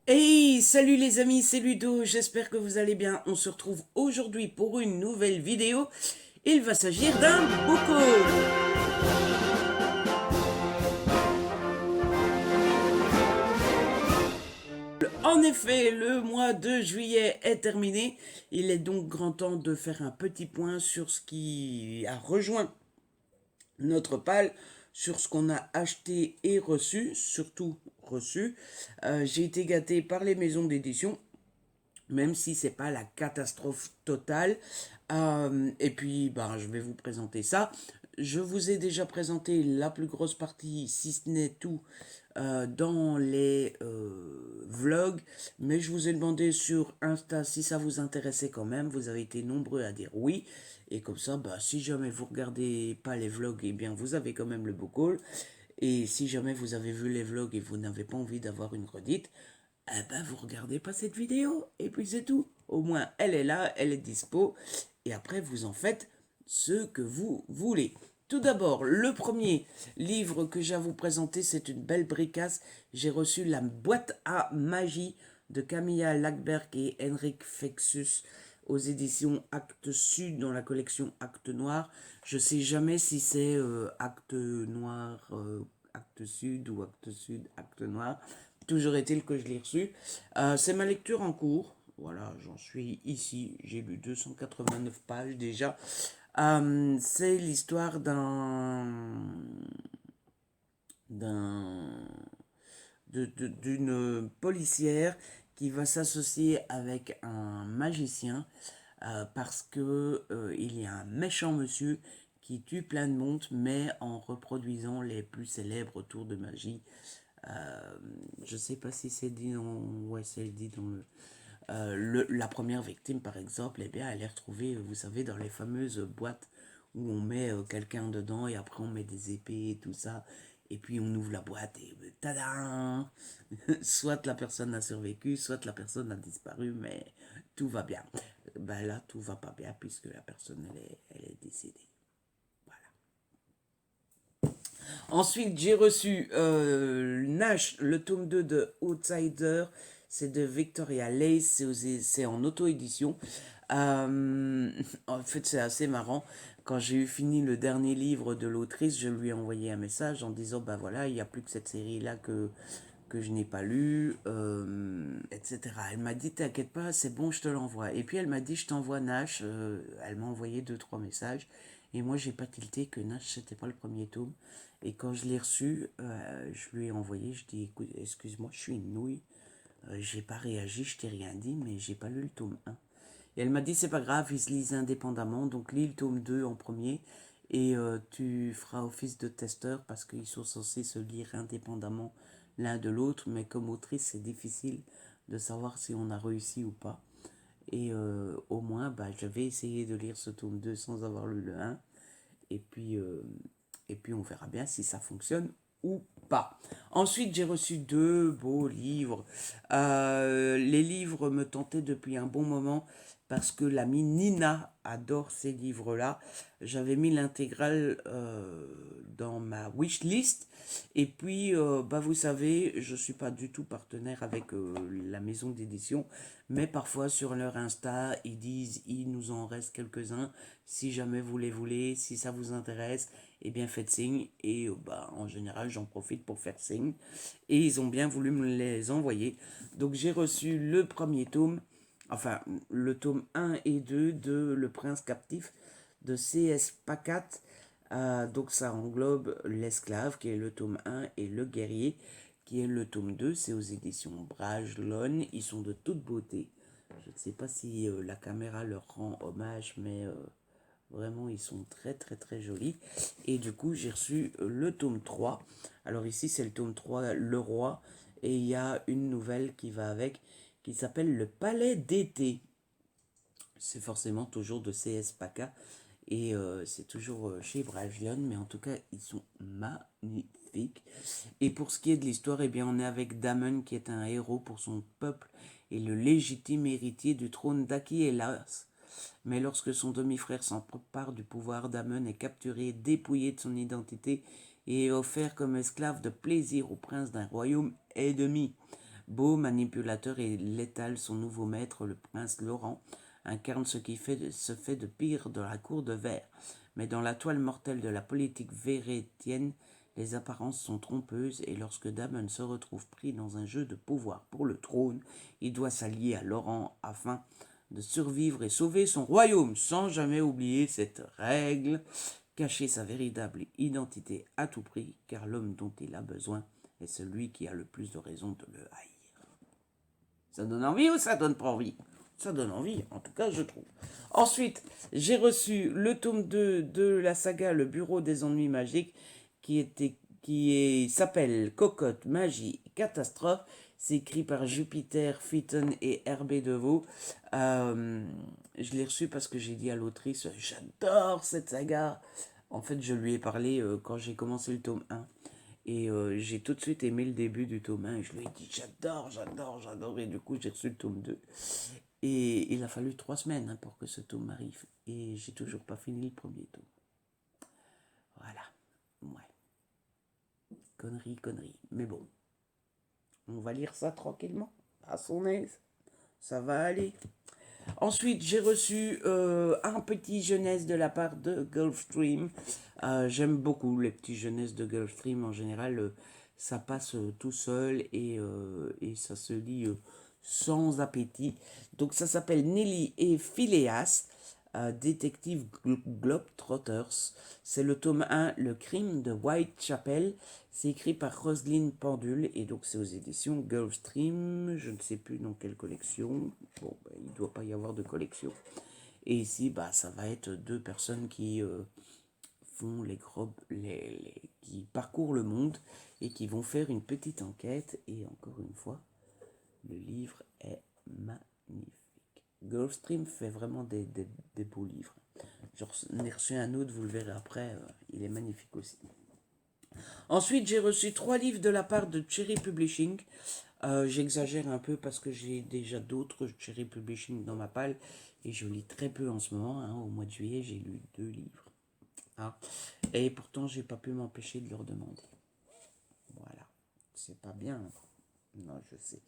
Hey, salut les amis, c'est Ludo, j'espère que vous allez bien. On se retrouve aujourd'hui pour une nouvelle vidéo. Il va s'agir d'un book haul. En effet, le mois de juillet est terminé. Il est donc grand temps de faire un petit point sur ce qui a rejoint notre pal, sur ce qu'on a acheté et reçu, surtout reçu. J'ai été gâté par les maisons d'édition, même si c'est pas la catastrophe totale. Et puis, ben, je vais vous présenter ça. Je vous ai déjà présenté la plus grosse partie, si ce n'est tout, dans les vlogs, mais je vous ai demandé sur Insta si ça vous intéressait quand même. Vous avez été nombreux à dire oui, et comme ça, bah, si jamais vous regardez pas les vlogs, eh bien, vous avez quand même le book haul. Et si jamais vous avez vu les vlogs et vous n'avez pas envie d'avoir une redite, eh ben vous regardez pas cette vidéo et puis c'est tout. Au moins elle est là, elle est dispo et après vous en faites ce que vous voulez. Tout d'abord, le premier livre que j'ai à vous présenter, c'est une belle bricasse. J'ai reçu la boîte à magie de Camilla Lackberg et Henrik Fexus aux éditions Actes Sud dans la collection Actes Noir. Je sais jamais si c'est Actes Noir, Actes Sud ou Actes Sud, Actes Noir. Toujours est-il que je l'ai reçu. C'est ma lecture en cours. Voilà, j'en suis ici. J'ai lu 289 pages déjà. C'est l'histoire d'un d'une policière qui va s'associer avec un magicien parce que il y a un méchant monsieur qui tue plein de monde, mais en reproduisant les plus célèbres tours de magie. Je sais pas si c'est dit dans... Ouais, c'est dit dans la première victime, par exemple, eh bien, elle est retrouvée, vous savez, dans les fameuses boîtes où on met quelqu'un dedans et après on met des épées et tout ça. Et puis on ouvre la boîte et tada! Soit la personne a survécu, soit la personne a disparu, mais tout va bien. Ben là, tout va pas bien puisque la personne, elle est décédée. Ensuite, j'ai reçu Nash, le tome 2 de Outsider. C'est de Victoria Lace, c'est en auto-édition. En fait, c'est assez marrant. Quand j'ai eu fini le dernier livre de l'autrice, je lui ai envoyé un message en disant, bah voilà, il n'y a plus que cette série-là que je n'ai pas lu, etc. Elle m'a dit, t'inquiète pas, c'est bon, je te l'envoie. Et puis elle m'a dit, je t'envoie Nash. Elle m'a envoyé deux, trois messages. Et moi, j'ai pas tilté que Nash, c'était pas le premier tome. Et quand je l'ai reçu, je lui ai envoyé, je dis, écoute, excuse-moi, je suis une nouille. J'ai pas réagi, je t'ai rien dit, mais j'ai pas lu le tome 1. Et elle m'a dit, c'est pas grave, ils se lisent indépendamment, donc lis le tome 2 en premier. Et tu feras office de testeur parce qu'ils sont censés se lire indépendamment l'un de l'autre, mais comme autrice, c'est difficile de savoir si on a réussi ou pas. Et au moins, bah, je vais essayer de lire ce tome 2 sans avoir lu le 1. Et puis, euh, et puis on verra bien si ça fonctionne ou pas. Ensuite, j'ai reçu deux beaux livres. Les livres me tentaient depuis un bon moment parce que l'amie Nina adore ces livres-là. J'avais mis l'intégrale dans ma wishlist. Et puis, bah, vous savez, je ne suis pas du tout partenaire avec la maison d'édition, mais parfois sur leur Insta, ils disent, il nous en reste quelques-uns. Si jamais vous les voulez, si ça vous intéresse, eh bien faites signe. Et bah, en général, j'en profite pour faire signe. Et ils ont bien voulu me les envoyer. Donc j'ai reçu le premier tome, enfin le tome 1 et 2 de Le Prince Captif de C.S. Pacat. Donc ça englobe L'esclave qui est le tome 1 et Le guerrier qui est le tome 2. C'est aux éditions Brajlon. Ils sont de toute beauté. Je ne sais pas si la caméra leur rend hommage, mais vraiment ils sont très très très jolis. Et du coup j'ai reçu le tome 3. Alors ici c'est le tome 3 Le Roi. Et il y a une nouvelle qui va avec qui s'appelle Le Palais d'été. C'est forcément toujours de C.S. Paca. Et c'est toujours chez Brajlon, mais en tout cas, ils sont magnifiques. Et pour ce qui est de l'histoire, eh bien, on est avec Damon, qui est un héros pour son peuple et le légitime héritier du trône d'Aki Hélas. Mais lorsque son demi-frère s'empare du pouvoir, Damon est capturé, dépouillé de son identité et offert comme esclave de plaisir au prince d'un royaume ennemi. Beau, manipulateur et létal, son nouveau maître, le prince Laurent, incarne ce qui se fait de pire dans la cour de verre. Mais dans la toile mortelle de la politique vérétienne, les apparences sont trompeuses et lorsque Damon se retrouve pris dans un jeu de pouvoir pour le trône, il doit s'allier à Laurent afin de survivre et sauver son royaume, sans jamais oublier cette règle, cacher sa véritable identité à tout prix, car l'homme dont il a besoin est celui qui a le plus de raisons de le haïr. Ça donne envie ou ça donne pas envie? Ça donne envie, en tout cas je trouve. Ensuite, j'ai reçu le tome 2 de la saga Le Bureau des Ennuis Magiques, qui s'appelle Cocotte, Magie, Catastrophe. C'est écrit par Jupiter Fitton et Herbé Devaux. Je l'ai reçu parce que j'ai dit à l'autrice, j'adore cette saga. En fait, je lui ai parlé quand j'ai commencé le tome 1. Et j'ai tout de suite aimé le début du tome 1. Et je lui ai dit, j'adore. Et du coup, j'ai reçu le tome 2. Et il a fallu 3 semaines pour que ce tome arrive. Et j'ai toujours pas fini le premier tome. Voilà. Ouais. Connerie. Mais bon. On va lire ça tranquillement, à son aise. Ça va aller. Ensuite, j'ai reçu un petit jeunesse de la part de Gulfstream. J'aime beaucoup les petits jeunesses de Gulfstream. En général, ça passe tout seul et ça se lit sans appétit. Donc, ça s'appelle Nelly et Phileas, Détective Globetrotters. C'est le tome 1, Le crime de Whitechapel. C'est écrit par Roselyne Pendule et donc c'est aux éditions Gulfstream. Je ne sais plus dans quelle collection. Bon, il ne doit pas y avoir de collection. Et ici, ça va être 2 personnes qui font qui parcourent le monde et qui vont faire une petite enquête. Et encore une fois, le livre est magnifique. Gulfstream fait vraiment des beaux livres. J'en ai reçu un autre, vous le verrez après, il est magnifique aussi. Ensuite, j'ai reçu 3 livres de la part de Cherry Publishing. J'exagère un peu parce que j'ai déjà d'autres Cherry Publishing dans ma palle et je lis très peu en ce moment. Au mois de juillet, j'ai lu 2 livres. Et pourtant, j'ai pas pu m'empêcher de leur demander. Voilà, c'est pas bien. Non, je sais.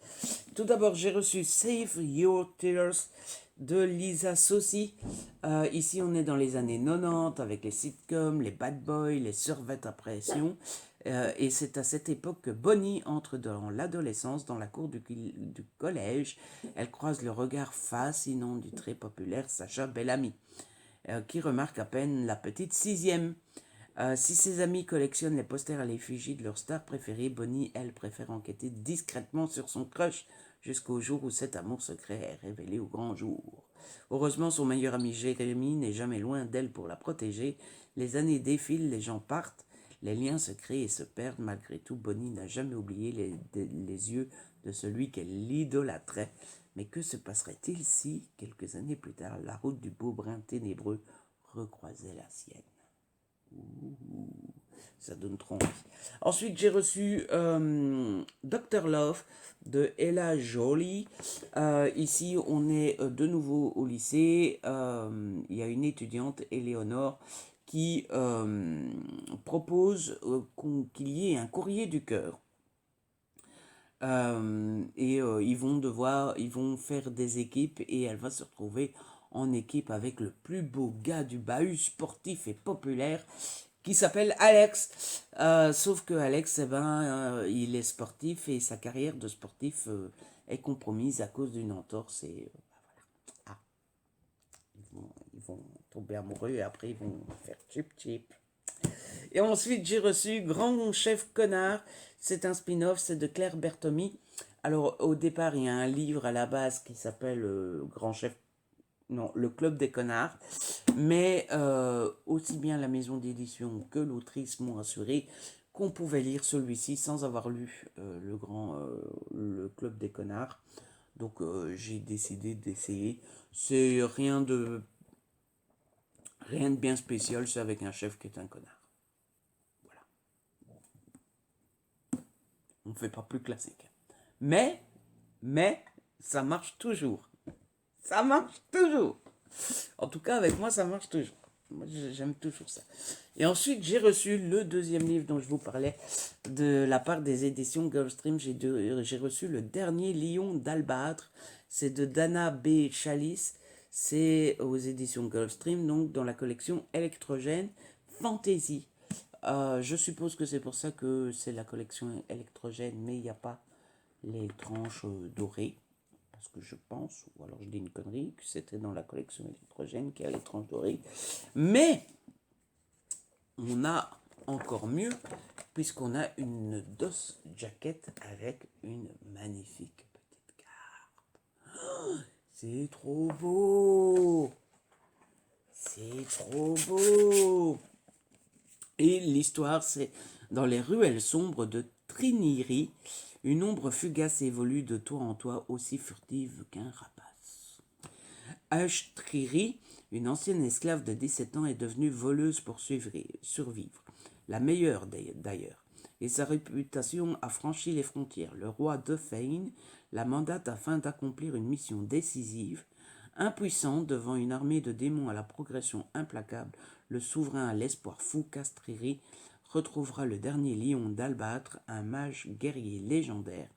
Tout d'abord, j'ai reçu Save Your Tears de Lisa Saucy. Ici, on est dans les années 90 avec les sitcoms, les bad boys, les survettes à pression. Et c'est à cette époque que Bonnie entre dans l'adolescence, dans la cour du collège. Elle croise le regard fascinant du très populaire Sacha Bellamy, qui remarque à peine la petite 6e. Si ses amis collectionnent les posters à l'effigie de leur star préférée, Bonnie, elle, préfère enquêter discrètement sur son crush jusqu'au jour où cet amour secret est révélé au grand jour. Heureusement, son meilleur ami Jérémy n'est jamais loin d'elle pour la protéger. Les années défilent, les gens partent, les liens se créent et se perdent. Malgré tout, Bonnie n'a jamais oublié les yeux de celui qu'elle idolâtrait. Mais que se passerait-il si, quelques années plus tard, la route du beau brin ténébreux recroisait la sienne? Ça donne trop envie. Ensuite, j'ai reçu Dr. Love de Ella Jolie. Ici, on est de nouveau au lycée. Il y a une étudiante, Éléonore, qui propose qu'il y ait un courrier du cœur. Ils vont faire des équipes et elle va se retrouver en équipe avec le plus beau gars du bahut sportif et populaire qui s'appelle Alex. Sauf que Alex, il est sportif et sa carrière de sportif est compromise à cause d'une entorse. Et voilà. Ils vont tomber amoureux et après ils vont faire chip. Et ensuite, j'ai reçu Grand Chef Connard. C'est un spin-off, c'est de Claire Bertomy. Alors, au départ, il y a un livre à la base qui s'appelle Grand Chef... Non, Le Club des Connards. Mais aussi bien la maison d'édition que l'autrice m'ont assuré qu'on pouvait lire celui-ci sans avoir lu le Club des Connards. Donc, j'ai décidé d'essayer. C'est rien de bien spécial, c'est avec un chef qui est un connard. On ne fait pas plus classique. Mais, ça marche toujours. Ça marche toujours. En tout cas, avec moi, ça marche toujours. Moi, j'aime toujours ça. Et ensuite, j'ai reçu le deuxième livre dont je vous parlais de la part des éditions Gulfstream. J'ai reçu le dernier Lion d'Albâtre. C'est de Dana B. Chalice. C'est aux éditions Gulfstream, donc dans la collection Électrogène Fantasy. Je suppose que c'est pour ça que c'est la collection électrogène, mais il n'y a pas les tranches dorées. Parce que je pense, ou alors je dis une connerie, que c'était dans la collection électrogène qu'il y a les tranches dorées. Mais on a encore mieux, puisqu'on a une DOS jacket avec une magnifique petite carte. Oh, c'est trop beau! C'est trop beau! Et l'histoire, c'est dans les ruelles sombres de Triniri, une ombre fugace évolue de toit en toit, aussi furtive qu'un rapace. Ashtriri, une ancienne esclave de 17 ans, est devenue voleuse pour survivre, la meilleure d'ailleurs, et sa réputation a franchi les frontières. Le roi Defane la mandate afin d'accomplir une mission décisive. Impuissant devant une armée de démons à la progression implacable, le souverain à l'espoir fou Castriri retrouvera le dernier lion d'Albâtre, un mage guerrier légendaire.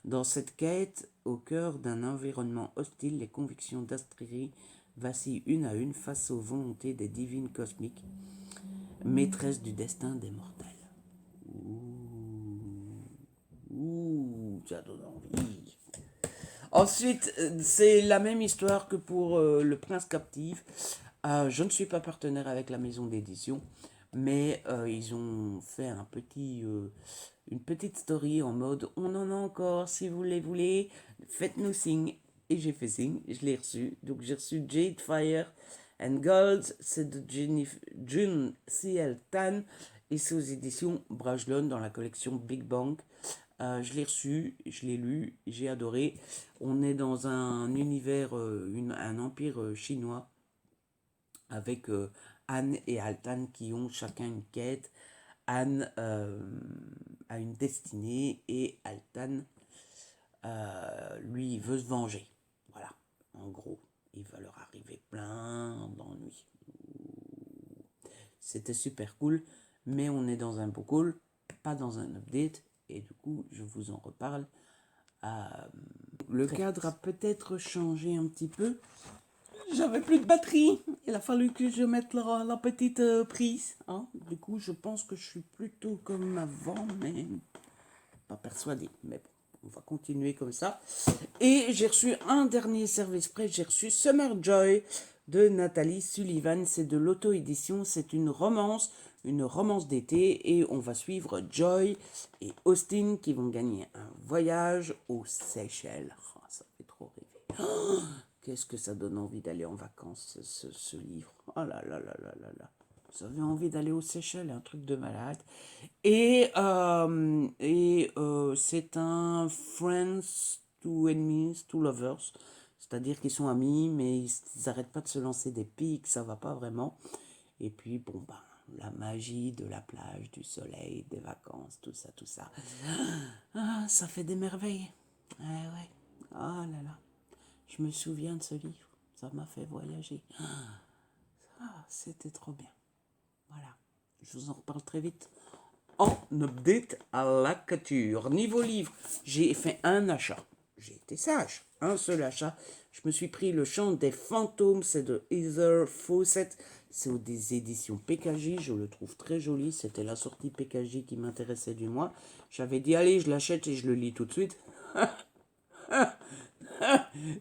Dans cette quête, au cœur d'un environnement hostile, les convictions d'Astriri vacillent une à une face aux volontés des divines cosmiques, maîtresses du destin des mortels. Ouh, ça donne envie. Ensuite, c'est la même histoire que pour Le Prince Captif. Je ne suis pas partenaire avec la maison d'édition, mais ils ont fait une petite story en mode on en a encore, si vous les voulez, faites-nous signe. Et j'ai fait signe, je l'ai reçu. Donc j'ai reçu Jade Fire and Gold, c'est de June C.L. Tan, et c'est aux éditions Brajlon dans la collection Big Bang. Je l'ai reçu, je l'ai lu, j'ai adoré. On est dans un univers, un empire chinois avec Anne et Altan qui ont chacun une quête. Anne a une destinée et Altan, lui, veut se venger. Voilà, en gros, il va leur arriver plein d'ennuis. C'était super cool, mais on est dans un beau call, pas dans un update, et du coup, je vous en reparle. Le cadre a peut-être changé un petit peu. J'avais plus de batterie. Il a fallu que je mette la petite prise. Hein. Du coup, je pense que je suis plutôt comme avant, mais pas persuadé. Mais bon, on va continuer comme ça. Et j'ai reçu un dernier service prêt. J'ai reçu Summer Joy de Nathalie Sullivan. C'est de l'auto-édition. C'est une romance d'été. Et on va suivre Joy et Austin qui vont gagner un voyage aux Seychelles. Oh, ça fait trop rêver. Oh, qu'est-ce que ça donne envie d'aller en vacances, ce livre. Oh là là là là là là. Vous avez envie d'aller aux Seychelles, un truc de malade. Et c'est un Friends to Enemies to Lovers. C'est-à-dire qu'ils sont amis, mais ils n'arrêtent pas de se lancer des pics, ça va pas vraiment. Et puis, bon, ben, la magie de la plage, du soleil, des vacances, tout ça, tout ça. Ah, ça fait des merveilles. Ouais, ouais. Oh là là. Je me souviens de ce livre. Ça m'a fait voyager. Ah, c'était trop bien. Voilà. Je vous en reparle très vite. En update à la couture. Niveau livre, j'ai fait un achat. J'ai été sage. Un seul achat. Je me suis pris Le Chant des fantômes. C'est de Heather Fawcett. C'est des éditions PKJ. Je le trouve très joli. C'était la sortie PKJ qui m'intéressait du mois. J'avais dit, allez, je l'achète et je le lis tout de suite.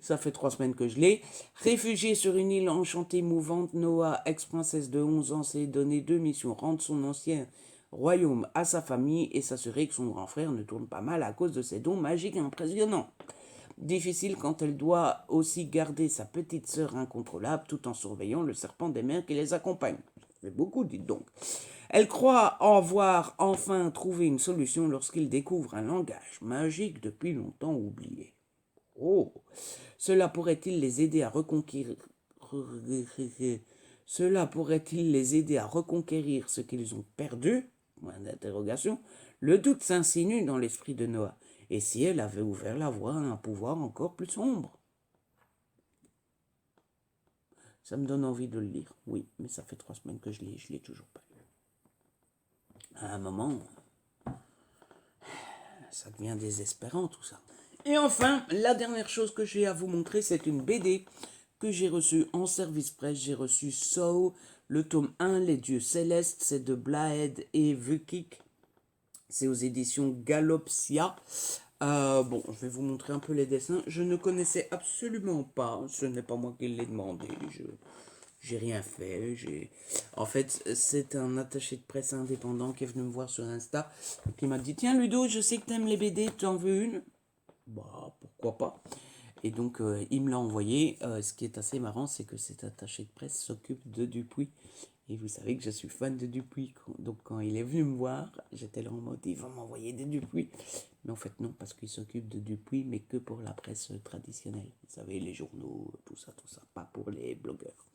Ça fait 3 semaines que je l'ai. Réfugié sur une île enchantée mouvante, Noah, ex-princesse de 11 ans, s'est donné 2 missions. Rendre son ancien royaume à sa famille et s'assurer que son grand frère ne tourne pas mal à cause de ses dons magiques impressionnants. Difficile quand elle doit aussi garder sa petite sœur incontrôlable tout en surveillant le serpent des mers qui les accompagne. Ça fait beaucoup, dites donc. Elle croit avoir enfin trouvé une solution lorsqu'il découvre un langage magique depuis longtemps oublié. Oh, cela pourrait-il les aider à reconquérir ce qu'ils ont perdu? Point d'interrogation. Le doute s'insinue dans l'esprit de Noah. Et si elle avait ouvert la voie à un pouvoir encore plus sombre? Ça me donne envie de le lire. Oui, mais ça fait 3 semaines que je l'ai toujours pas lu. À un moment, ça devient désespérant tout ça. Et enfin, la dernière chose que j'ai à vous montrer, c'est une BD que j'ai reçue en service presse. J'ai reçu Soul, le tome 1, Les Dieux Célestes, c'est de Blaed et Vukik. C'est aux éditions Galopsia. Bon, je vais vous montrer un peu les dessins. Je ne connaissais absolument pas. Ce n'est pas moi qui l'ai demandé. J'ai rien fait. En fait, c'est un attaché de presse indépendant qui est venu me voir sur Insta. Et qui m'a dit, tiens Ludo, je sais que t'aimes les BD, tu en veux une? Bah, pourquoi pas. Et donc, il me l'a envoyé. Ce qui est assez marrant, c'est que cet attaché de presse s'occupe de Dupuis. Et vous savez que je suis fan de Dupuis. Donc, quand il est venu me voir, j'étais là en mode, il va m'envoyer des Dupuis. Mais en fait, non, parce qu'il s'occupe de Dupuis, mais que pour la presse traditionnelle. Vous savez, les journaux, tout ça, pas pour les blogueurs.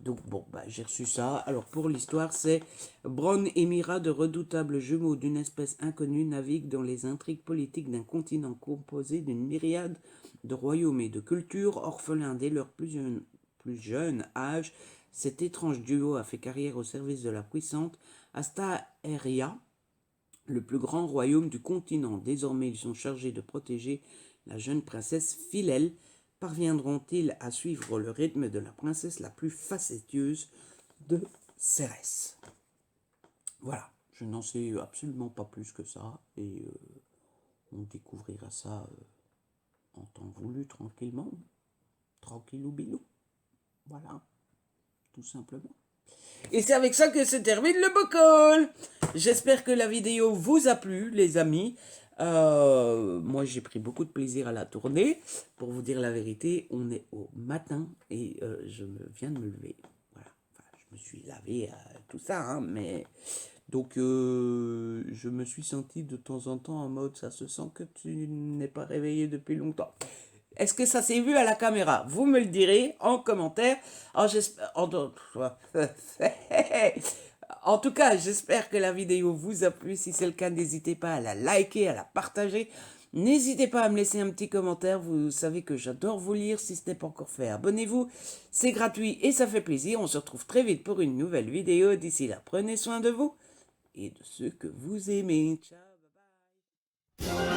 Donc, bon, bah, j'ai reçu ça. Alors, pour l'histoire, c'est Bronn et Mira, de redoutables jumeaux d'une espèce inconnue, naviguent dans les intrigues politiques d'un continent composé d'une myriade de royaumes et de cultures, orphelins dès leur plus jeune âge. Cet étrange duo a fait carrière au service de la puissante Astaeria, le plus grand royaume du continent. Désormais, ils sont chargés de protéger la jeune princesse Philelle. Parviendront-ils à suivre le rythme de la princesse la plus facétieuse de Cérès? Voilà, je n'en sais absolument pas plus que ça, et on découvrira ça en temps voulu, tranquillement, tranquillou bilou. Voilà, tout simplement. Et c'est avec ça que se termine le bocal. J'espère que la vidéo vous a plu, les amis. Moi, j'ai pris beaucoup de plaisir à la tourner. Pour vous dire la vérité, on est au matin et je viens de me lever. Voilà. Enfin, je me suis lavé, tout ça, hein, mais... Donc, je me suis senti de temps en temps en mode, ça se sent que tu n'es pas réveillé depuis longtemps. Est-ce que ça s'est vu à la caméra? Vous me le direz en commentaire. En tout cas, j'espère que la vidéo vous a plu. Si c'est le cas, n'hésitez pas à la liker, à la partager. N'hésitez pas à me laisser un petit commentaire. Vous savez que j'adore vous lire. Si ce n'est pas encore fait, abonnez-vous. C'est gratuit et ça fait plaisir. On se retrouve très vite pour une nouvelle vidéo. D'ici là, prenez soin de vous et de ceux que vous aimez. Ciao, bye bye.